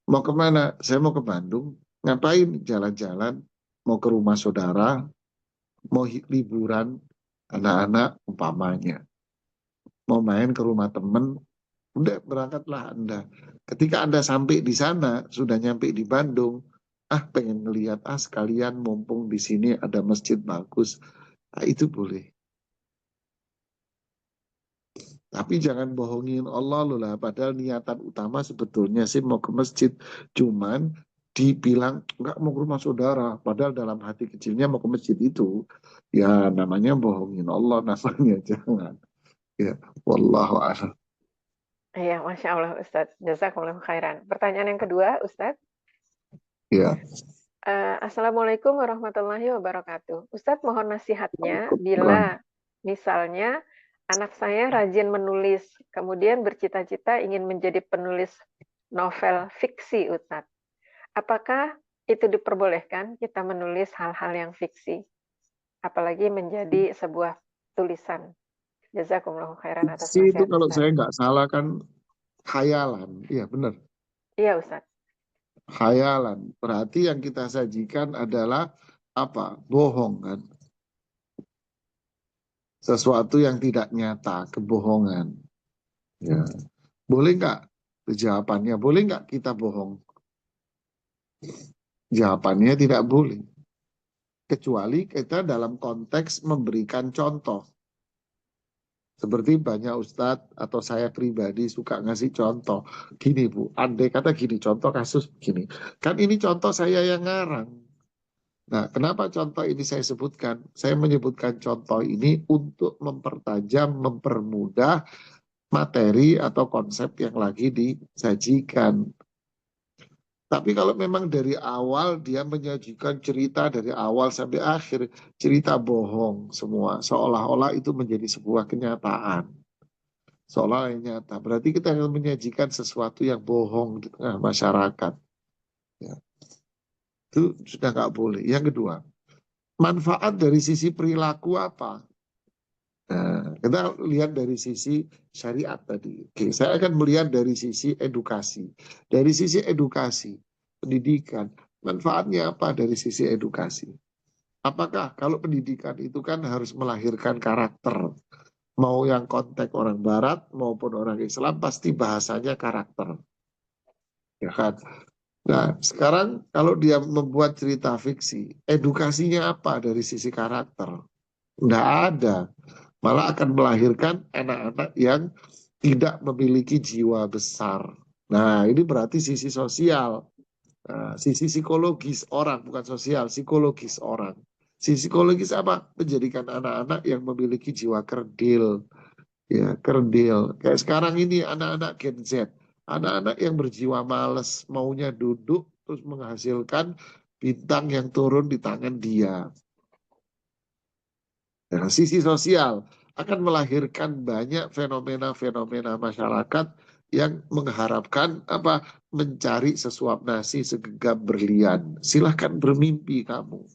Mau kemana? Saya mau ke Bandung. Ngapain? Jalan-jalan. Mau ke rumah saudara. Mau liburan. Anak-anak umpamanya. Mau main ke rumah temen. Udah berangkatlah Anda. Ketika Anda sampai di sana, sudah nyampe di Bandung. Pengen ngeliat. Sekalian mumpung di sini ada masjid bagus. Itu boleh. Tapi jangan bohongin Allah loh lah. Padahal niatan utama sebetulnya sih mau ke masjid. Cuman dibilang nggak mau ke rumah saudara. Padahal dalam hati kecilnya mau ke masjid itu. Ya namanya bohongin Allah namanya. Jangan. Ya. Wallahu a'lam. Iya, Masya Allah Ustadz. Jazakumullahu khairan. Pertanyaan yang kedua, Ustadz. Ya. Assalamualaikum warahmatullahi wabarakatuh. Ustadz mohon nasihatnya Waalaikumsalam. bila misalnya anak saya rajin menulis, kemudian bercita-cita ingin menjadi penulis novel fiksi, Ustadz. Apakah itu diperbolehkan kita menulis hal-hal yang fiksi? Apalagi menjadi sebuah tulisan. Jazakumullahu khairan atas Fiksi itu nasihat kalau Ustadz. saya nggak salah kan khayalan. Iya benar. Iya Ustadz. Khayalan. Berarti yang kita sajikan adalah apa? Bohong kan. Sesuatu yang tidak nyata, kebohongan. Ya. Boleh nggak? Jawabannya, boleh nggak kita bohong? Jawabannya tidak boleh. Kecuali kita dalam konteks memberikan contoh. Seperti banyak ustadz atau saya pribadi suka ngasih contoh. Gini Bu, andai kata gini, contoh kasus begini. Kan ini contoh saya yang ngarang. Nah, kenapa contoh ini saya sebutkan? Saya menyebutkan contoh ini untuk mempertajam, mempermudah materi atau konsep yang lagi disajikan. Tapi kalau memang dari awal dia menyajikan cerita dari awal sampai akhir, cerita bohong semua, seolah-olah itu menjadi sebuah kenyataan, seolah-olah yang nyata. Berarti kita akan menyajikan sesuatu yang bohong di tengah masyarakat. Ya, itu sudah nggak boleh. Yang kedua, manfaat dari sisi perilaku apa? Nah, kita lihat dari sisi syariat tadi. Oke, saya akan melihat dari sisi edukasi. Dari sisi edukasi, pendidikan, manfaatnya apa dari sisi edukasi? Apakah kalau pendidikan itu kan harus melahirkan karakter, mau yang konteks orang Barat maupun orang Islam pasti bahasanya karakter, ya kan? Nah, sekarang kalau dia membuat cerita fiksi, edukasinya apa dari sisi karakter? Nggak ada. Malah akan melahirkan anak-anak yang tidak memiliki jiwa besar. Nah, ini berarti sisi sosial. Nah, sisi psikologis orang, bukan sosial, psikologis orang. Sisi psikologis apa? Menjadikan anak-anak yang memiliki jiwa kerdil. Ya, kerdil. Kayak sekarang ini anak-anak Gen Z. Anak-anak yang berjiwa males, maunya duduk, terus menghasilkan bintang yang turun di tangan dia. Nah, sisi sosial akan melahirkan banyak fenomena-fenomena masyarakat yang mengharapkan apa? Mencari sesuap nasi segenggam berlian. Silahkan bermimpi kamu.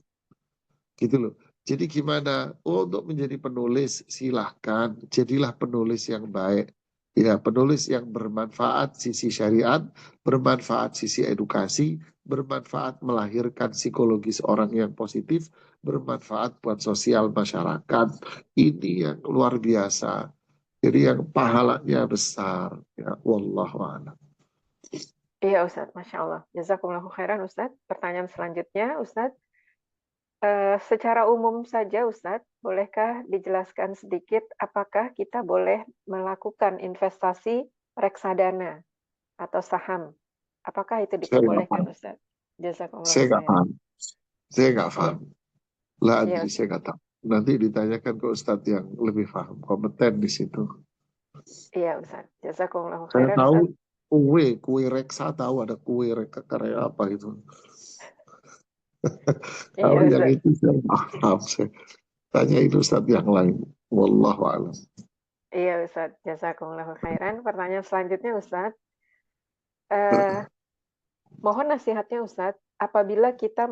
Gitu loh. Jadi gimana? Oh, untuk menjadi penulis silahkan. Jadilah penulis yang baik. Ya, penulis yang bermanfaat sisi syariat, bermanfaat sisi edukasi, bermanfaat melahirkan psikologis orang yang positif, bermanfaat buat sosial masyarakat. Ini yang luar biasa. Jadi yang pahalanya besar. Ya, wallahu a'lam. Iya Ustadz, Masya Allah. Jazakumullahu khairan Ustadz. Pertanyaan selanjutnya Ustadz. Secara umum saja Ustadz, bolehkah dijelaskan sedikit apakah kita boleh melakukan investasi reksadana atau saham? Apakah itu Saya nggak diperbolehkan paham. Ustadz? Jazakumullahu Saya nggak khairan. paham. Saya nggak Iya, paham. Lah, iya Adri, saya nggak tahu. Nanti ditanyakan ke Ustadz yang lebih paham, kompeten di situ. iya Ustadz. Jazakumullahu Saya khairan tahu Ustadz. kue reksa tahu ada kue kayak apa gitu. Tahu Iya yang Ustadz. itu saya nggak paham. Saya tanya itu Ustadz yang lain. Wallahu a'lam. Iya Ustadz. Jazakumullahu khairan. Pertanyaan selanjutnya Ustadz. Eh, Mohon nasihatnya Ustadz, apabila kita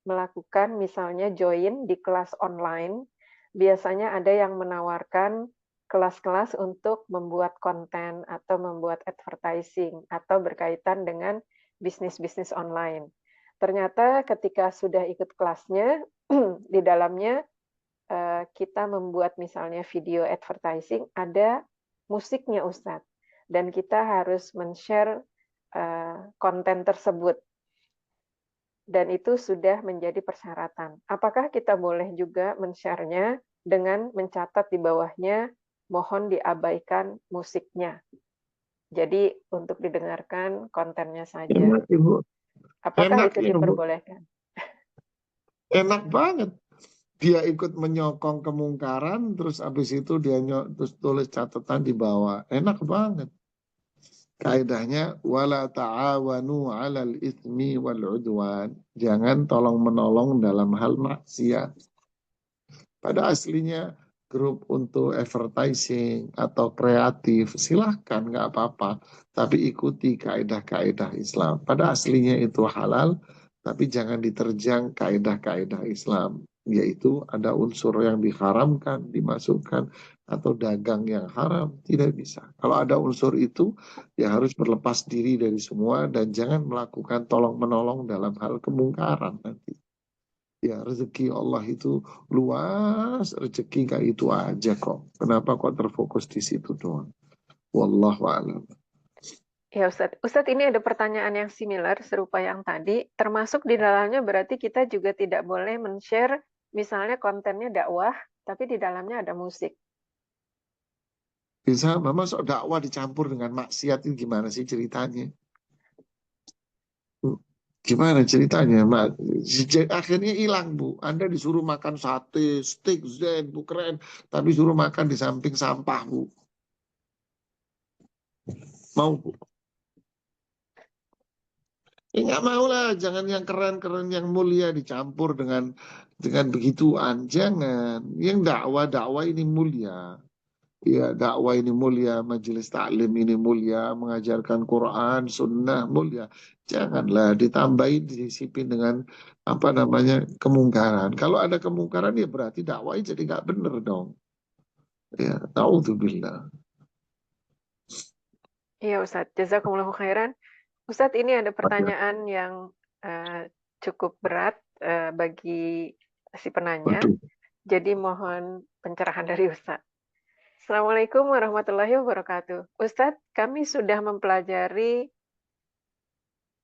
melakukan misalnya join di kelas online, biasanya ada yang menawarkan kelas-kelas untuk membuat konten atau membuat advertising atau berkaitan dengan bisnis-bisnis online. Ternyata ketika sudah ikut kelasnya, di dalamnya kita membuat misalnya video advertising, ada musiknya Ustadz. Dan kita harus men-share konten tersebut. Dan itu sudah menjadi persyaratan. Apakah kita boleh juga men-share-nya dengan mencatat di bawahnya, mohon diabaikan musiknya. Jadi untuk didengarkan kontennya saja. Enak Ibu. Apakah Enak itu Ibu. diperbolehkan? Enak banget. Dia ikut menyokong kemungkaran, terus abis itu dia terus tulis catatan di bawah. Enak banget. Kaidahnya wala ta'awanu 'alal itsmi wal 'udwan. Jangan tolong menolong dalam hal maksiat. Pada aslinya grup untuk advertising atau kreatif silahkan nggak apa-apa, tapi ikuti kaidah-kaidah Islam. Pada aslinya itu halal, tapi jangan diterjang kaidah-kaidah Islam, yaitu ada unsur yang diharamkan dimasukkan atau dagang yang haram, tidak bisa. Kalau ada unsur itu ya harus berlepas diri dari semua dan jangan melakukan tolong menolong dalam hal kemungkaran nanti. Ya, rezeki Allah itu luas, rezeki gak itu aja kok. Kenapa kok terfokus di situ doang? Wallahu a'lam. Ya Ustadz. Ustadz, ini ada pertanyaan yang similar, serupa yang tadi. Termasuk di dalamnya berarti kita juga tidak boleh men-share misalnya kontennya dakwah, tapi di dalamnya ada musik. Bisa, mama sok dakwah dicampur dengan maksiat itu gimana sih ceritanya? Gimana ceritanya, Mak? Akhirnya hilang, Bu. Anda disuruh makan sate, steak, zen, Bu, keren. Tapi suruh makan di samping sampah, Bu. Mau, Bu? Nggak mau lah, jangan yang keren-keren, yang mulia dicampur dengan begituan. Jangan. Yang dakwah ini mulia. Ya, dakwah ini mulia, majelis taklim ini mulia, mengajarkan Quran, sunnah mulia. Janganlah ditambahin, disisipin dengan apa namanya kemungkaran. Kalau ada kemungkaran ya berarti dakwah jadi nggak bener dong. Ya, naudzubillah. Iya Ustadz, jazakumullahu khairan. Ustadz, ini ada pertanyaan yang cukup berat bagi si penanya. Waduh. Jadi mohon pencerahan dari Ustadz. Assalamualaikum warahmatullahi wabarakatuh. Ustadz, kami sudah mempelajari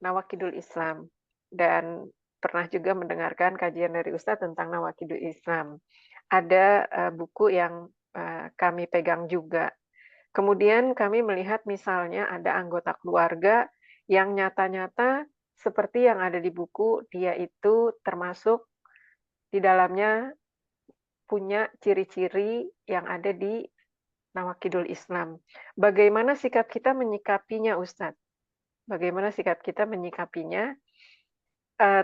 Nawakidul Islam dan pernah juga mendengarkan kajian dari Ustadz tentang Nawakidul Islam. Ada buku yang kami pegang juga. Kemudian kami melihat misalnya ada anggota keluarga yang nyata-nyata seperti yang ada di buku, dia itu termasuk di dalamnya punya ciri-ciri yang ada di Nawakidul Islam. Bagaimana sikap kita menyikapinya, Ustadz? Bagaimana sikap kita menyikapinya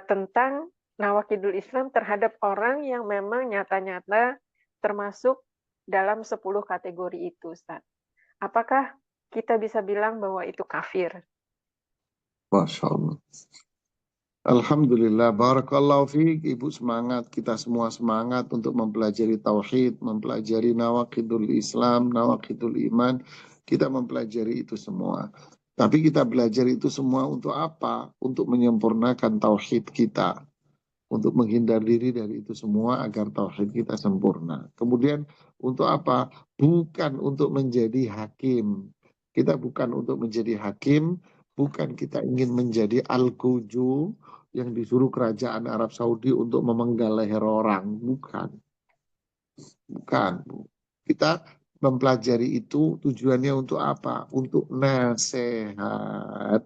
tentang Nawakidul Islam terhadap orang yang memang nyata-nyata termasuk dalam 10 kategori itu, Ustadz? Apakah kita bisa bilang bahwa itu kafir? Masya Allah. Alhamdulillah, barakallahu fiik, Ibu semangat, kita semua semangat untuk mempelajari tauhid, mempelajari nawakidul Islam, nawakidul iman, kita mempelajari itu semua. Tapi kita belajar itu semua untuk apa? Untuk menyempurnakan tauhid kita, untuk menghindar diri dari itu semua agar tauhid kita sempurna. Kemudian untuk apa? Bukan untuk menjadi hakim. Kita bukan untuk menjadi hakim, bukan kita ingin menjadi al-quju yang disuruh kerajaan Arab Saudi untuk memenggal leher orang. Bukan. Bukan. Kita mempelajari itu tujuannya untuk apa? Untuk nasihat.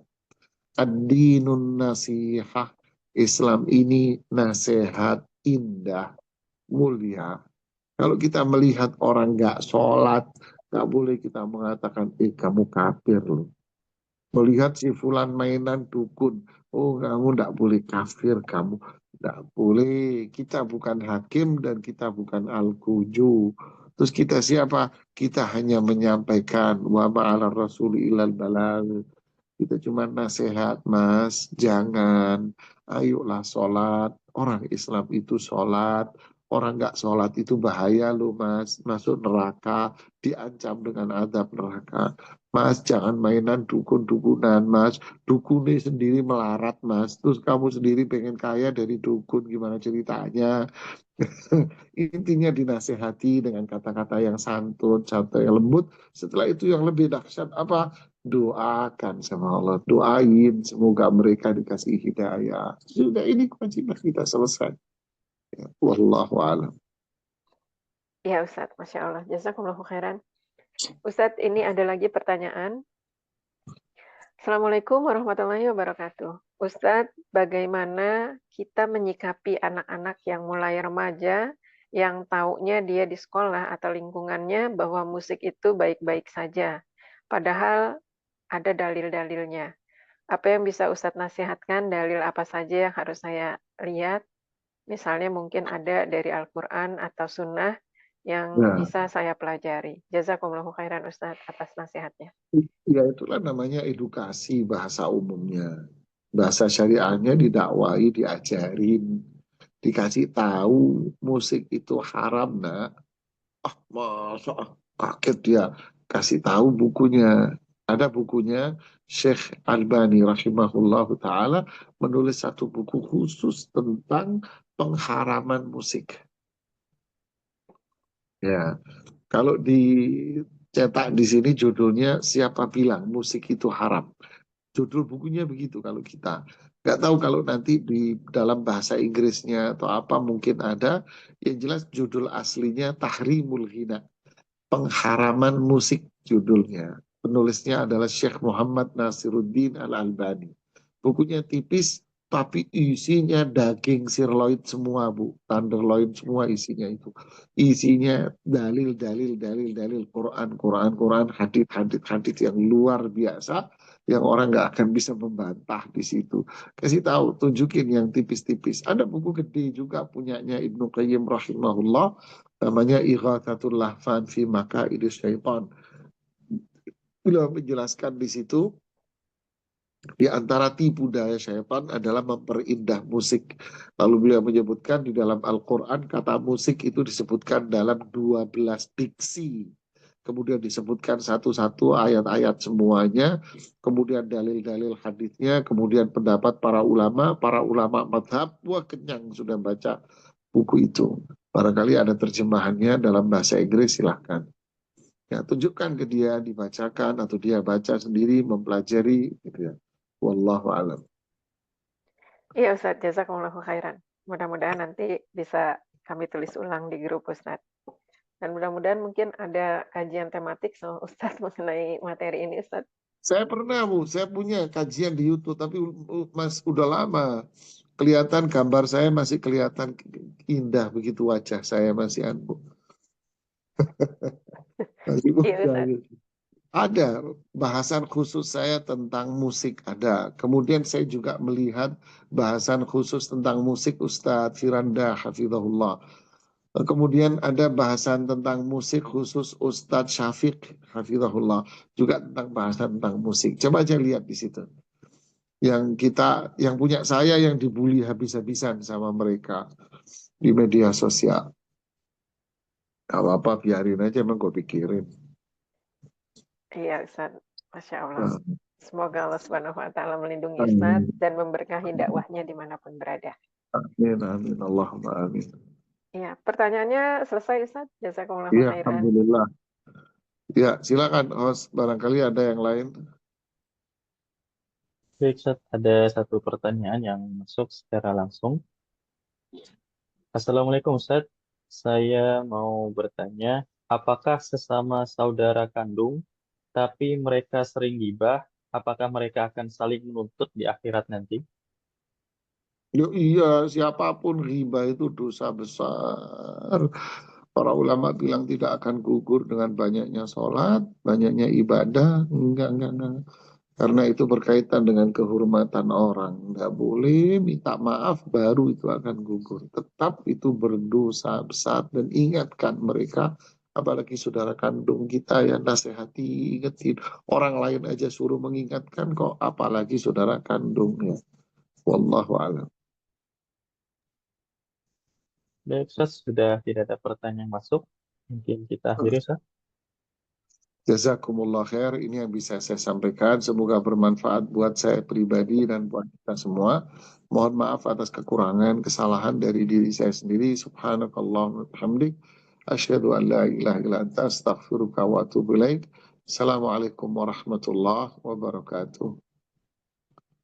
Ad-dinun nasihah. Islam ini nasihat indah, mulia. Kalau kita melihat orang nggak sholat, nggak boleh kita mengatakan, kamu kafir loh. Melihat si fulan mainan dukun, oh kamu nggak boleh kafir, kamu nggak boleh. Kita bukan hakim dan kita bukan al-quju. Terus kita siapa? Kita hanya menyampaikan wa ma'ala rasuli ilal balagh. Kita cuma nasihat, Mas, jangan. Ayolah sholat. Orang Islam itu sholat. Orang nggak sholat itu bahaya loh, Mas. Masuk neraka, diancam dengan azab neraka. Mas, jangan mainan dukun-dukunan, Mas. Dukunnya sendiri melarat, Mas. Terus kamu sendiri pengen kaya dari dukun, gimana ceritanya? Intinya dinasehati dengan kata-kata yang santun, santai, lembut. Setelah itu yang lebih dahsyat apa? Doakan sama Allah. Doain semoga mereka dikasih hidayah. Sudah, ini kewajiban kita selesai. Ya, wallahu a'lam. Ya Ustadz, Masya Allah. Jazakumullahu khairan. Ustadz, ini ada lagi pertanyaan. Assalamualaikum warahmatullahi wabarakatuh. Ustadz, bagaimana kita menyikapi anak-anak yang mulai remaja, yang taunya dia di sekolah atau lingkungannya bahwa musik itu baik-baik saja, padahal ada dalil-dalilnya. Apa yang bisa Ustadz nasihatkan, dalil apa saja yang harus saya lihat? Misalnya mungkin ada dari Al-Quran atau Sunnah yang Nah, bisa saya pelajari. Jazakumullahu khairan Ustadz atas nasihatnya. ya itulah namanya edukasi bahasa umumnya. Bahasa syariahnya didakwai, diajarin, dikasih tahu musik itu haram, nak. Masa kaget dia, kasih tahu bukunya. Ada bukunya Syekh Albani rahimahullah ta'ala menulis satu buku khusus tentang pengharaman musik. Ya, kalau dicetak di sini judulnya Siapa Bilang Musik Itu Haram. Judul bukunya begitu kalau kita. Nggak tahu kalau nanti di dalam bahasa Inggrisnya atau apa mungkin ada. Yang jelas judul aslinya Tahrimul Ghina. Pengharaman musik judulnya. Penulisnya adalah Syekh Muhammad Nasiruddin Al-Albani. Bukunya tipis, tapi isinya daging sirloin semua, Bu. Tenderloin semua isinya itu. Isinya dalil, dalil, dalil, dalil. Quran, Quran, Quran, hadith, hadith, hadith yang luar biasa. yang orang nggak akan bisa membantah di situ. Kasih tahu, tunjukin yang tipis-tipis. Ada buku gede juga punyanya Ibnu Qayyim rahimahullah, namanya Ighathatul Lahfan fi Makaidis Syaitan. Beliau menjelaskan di situ, di antara tipu daya syaitan adalah memperindah musik. Lalu beliau menyebutkan di dalam Al-Quran kata musik itu disebutkan dalam 12 diksi. Kemudian disebutkan satu-satu ayat-ayat semuanya, kemudian dalil-dalil hadisnya, kemudian pendapat para ulama madhab. Wah, kenyang sudah baca buku itu. Barangkali ada terjemahannya dalam bahasa Inggris, silahkan. Ya, tunjukkan ke dia, dibacakan, atau dia baca sendiri, mempelajari, gitu ya. Wallahu alam. Iya Ustadz, jazakumullahu khairan. Mudah-mudahan nanti bisa kami tulis ulang di grup Ustadz. Dan mudah-mudahan mungkin ada kajian tematik sama Ustadz mengenai materi ini Ustadz. Saya pernah, Bu, saya punya kajian di YouTube, tapi Mas udah lama. Kelihatan gambar saya masih kelihatan indah begitu, wajah saya masih masih Iya muda Ustadz. gitu. Ada bahasan khusus saya tentang musik, ada. Kemudian saya juga melihat bahasan khusus tentang musik Ustadz Firanda Hafizahullah. Kemudian ada bahasan tentang musik khusus Ustadz Syafiq Hafizahullah. Juga tentang bahasan tentang musik. Coba aja lihat di situ. Yang punya saya yang dibully habis-habisan sama mereka di media sosial. Gak apa-apa, biarin aja, emang gue pikirin. Iya Ustadz. Masya Allah. Nah, Semoga Allah Subhanahu wa Ta'ala melindungi amin, Ustadz dan memberkahi dakwahnya dimanapun berada. amin, amin, Allahumma amin. Iya, pertanyaannya selesai Ustadz. Jazakumullahu Iya, khairan. alhamdulillah. Ya, silakan host, barangkali ada yang lain. Baik, Ustaz, ada satu pertanyaan yang masuk secara langsung. Assalamualaikum Ustaz, saya mau bertanya, apakah sesama saudara kandung, tapi mereka sering gibah, apakah mereka akan saling menuntut di akhirat nanti? Yo, iya, siapapun riba itu dosa besar. Para ulama bilang tidak akan gugur dengan banyaknya sholat, banyaknya ibadah. Enggak. Karena itu berkaitan dengan kehormatan orang. Enggak boleh minta maaf baru itu akan gugur. Tetap itu berdosa besar. Dan ingatkan mereka, apalagi saudara kandung kita yang nasihati, ingetin. Orang lain aja suruh mengingatkan kok, apalagi saudara kandungnya. Wallahu a'lam. Baik, Ustaz, sudah tidak ada pertanyaan yang masuk. Mungkin kita akhiri, Ustaz. Jazakumullah khair, ini yang bisa saya sampaikan. Semoga bermanfaat buat saya pribadi dan buat kita semua. Mohon maaf atas kekurangan, kesalahan dari diri saya sendiri. Subhanakallahumma wa bihamdik. Asyhadu an la ilaha illa anta astaghfiruka wa atubu ilaik. Assalamualaikum warahmatullahi wabarakatuh.